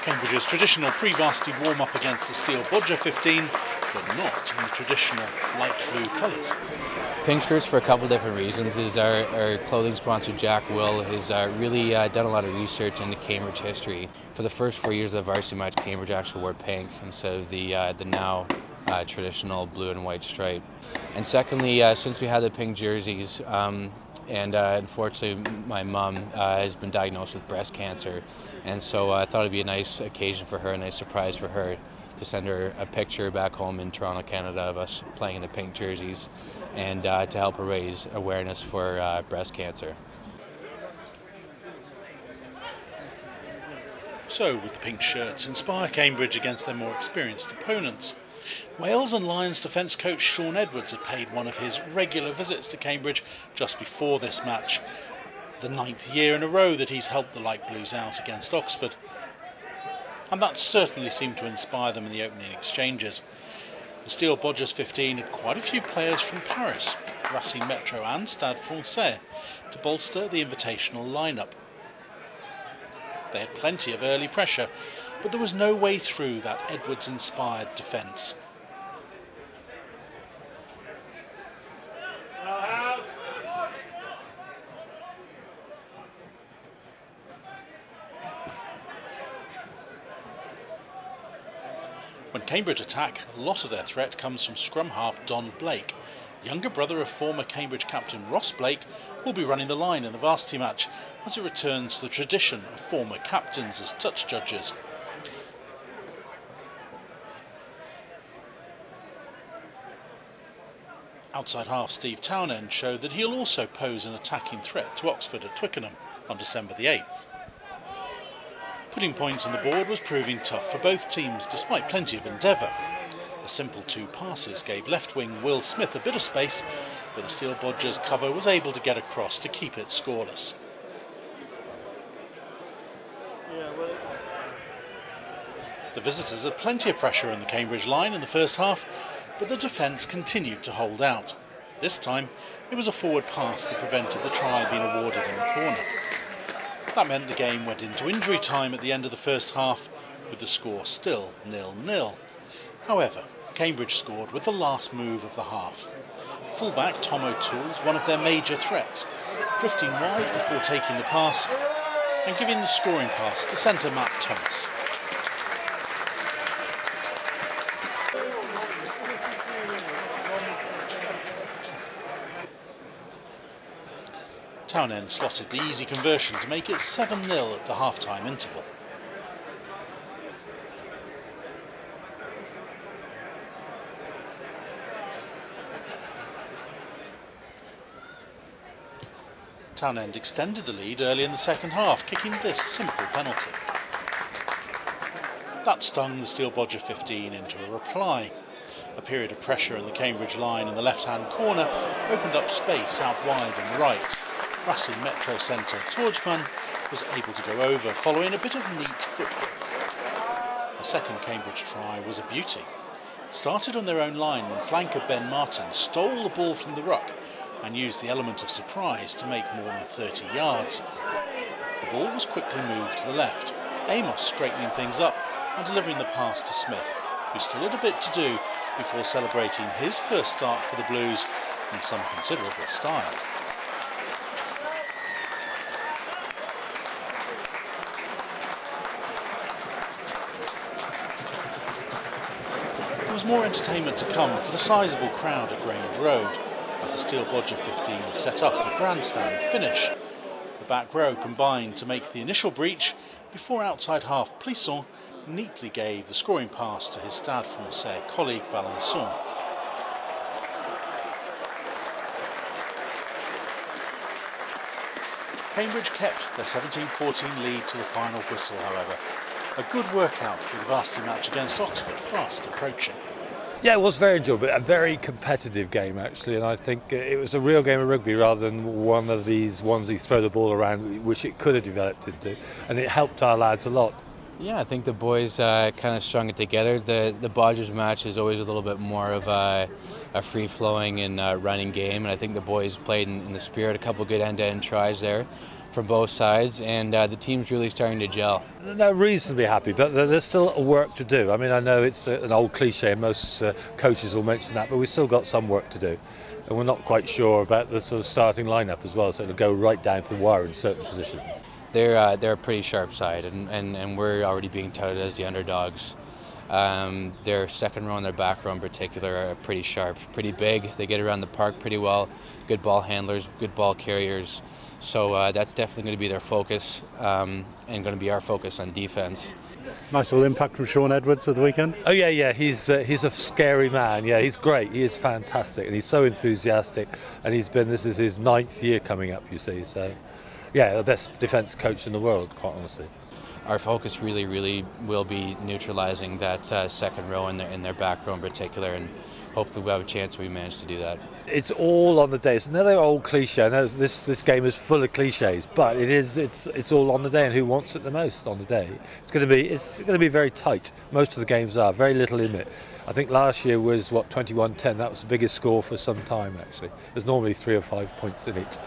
Cambridge's traditional pre-varsity warm-up against the Steele Bodger 15, but not in the traditional light blue colours. Pink shirts for a couple different reasons. Is our clothing sponsor Jack Will has really done a lot of research into Cambridge history. For the first 4 years of the Varsity Match, Cambridge actually wore pink instead of the now traditional blue and white stripe. And secondly, since we had the pink jerseys, and unfortunately my mum has been diagnosed with breast cancer, and so I thought it'd be a nice occasion for her, a nice surprise for her, to send her a picture back home in Toronto, Canada, of us playing in the pink jerseys, and to help her raise awareness for breast cancer. So, would the pink shirts inspire Cambridge against their more experienced opponents? Wales and Lions defence coach Shaun Edwards had paid one of his regular visits to Cambridge just before this match, the 9th year in a row that he's helped the Light Blues out against Oxford. And that certainly seemed to inspire them in the opening exchanges. The Steele Bodgers 15 had quite a few players from Paris, Varsity Match and Stade Francais, to bolster the invitational lineup. They had plenty of early pressure, but there was no way through that Edwards-inspired defence. When Cambridge attack, a lot of their threat comes from scrum half Don Blake. Younger brother of former Cambridge captain Ross Blake will be running the line in the Varsity Match as it returns to the tradition of former captains as touch judges. Outside half Steve Townend showed that he'll also pose an attacking threat to Oxford at Twickenham on December the 8th. Putting points on the board was proving tough for both teams despite plenty of endeavour. A simple 2 passes gave left wing Will Smith a bit of space, but the Steele Bodgers cover was able to get across to keep it scoreless. The visitors had plenty of pressure in the Cambridge line in the first half, but the defence continued to hold out. This time it was a forward pass that prevented the try being awarded in the corner. That meant the game went into injury time at the end of the first half, with the score still 0-0. However, Cambridge scored with the last move of the half. Fullback Tom O'Toole's one of their major threats, drifting wide before taking the pass and giving the scoring pass to centre Matt Thomas. Townend slotted the easy conversion to make it 7-0 at the half-time interval. Townend extended the lead early in the second half, kicking this simple penalty. That stung the Steele Bodger 15 into a reply. A period of pressure in the Cambridge line in the left-hand corner opened up space out wide on the right. Racing Metro centre Torjman was able to go over following a bit of neat footwork. The second Cambridge try was a beauty. Started on their own line when flanker Ben Martin stole the ball from the ruck and used the element of surprise to make more than 30 yards. The ball was quickly moved to the left, Amos straightening things up and delivering the pass to Smith, who still had a bit to do before celebrating his first start for the Blues in some considerable style. There was more entertainment to come for the sizable crowd at Grange Road, as the Steele Bodger 15 set up a grandstand finish. The back row combined to make the initial breach before outside half Plisson neatly gave the scoring pass to his Stade Francais colleague Valençon. Cambridge kept their 17-14 lead to the final whistle, however. A good workout with the Varsity Match against Oxford fast approaching. Yeah, it was very enjoyable, a very competitive game actually, and I think it was a real game of rugby rather than one of these ones you throw the ball around, which it could have developed into, and it helped our lads a lot. Yeah, I think the boys kind of strung it together. The Bodgers match is always a little bit more of a free-flowing and running game, and I think the boys played in the spirit. A couple of good end-to-end tries there. from both sides, and the team's really starting to gel. They're reasonably happy, but there's still work to do. I mean, I know it's an old cliche, most coaches will mention that, but we've still got some work to do. And we're not quite sure about the sort of starting lineup as well, so it'll go right down to the wire in certain positions. They're a pretty sharp side, and we're already being touted as the underdogs. Their second row and their back row in particular are pretty sharp, pretty big. They get around the park pretty well, good ball handlers, good ball carriers. So that's definitely going to be their focus, and going to be our focus on defence. Nice little impact from Sean Edwards at the weekend. Oh yeah, he's a scary man. Yeah, he's great. He is fantastic, and he's so enthusiastic. And this is his 9th year coming up, you see. So, yeah, the best defence coach in the world, quite honestly. Our focus really will be neutralising that second row in their back row in particular, and hopefully we'll have a chance we manage to do that. It's all on the day. It's another old cliche. I know this game is full of cliches, but it's all on the day, and who wants it the most on the day? It's going to be very tight. Most of the games are very little in it. I think last year was 21-10. That was the biggest score for some time actually. There's normally 3 or 5 points in it.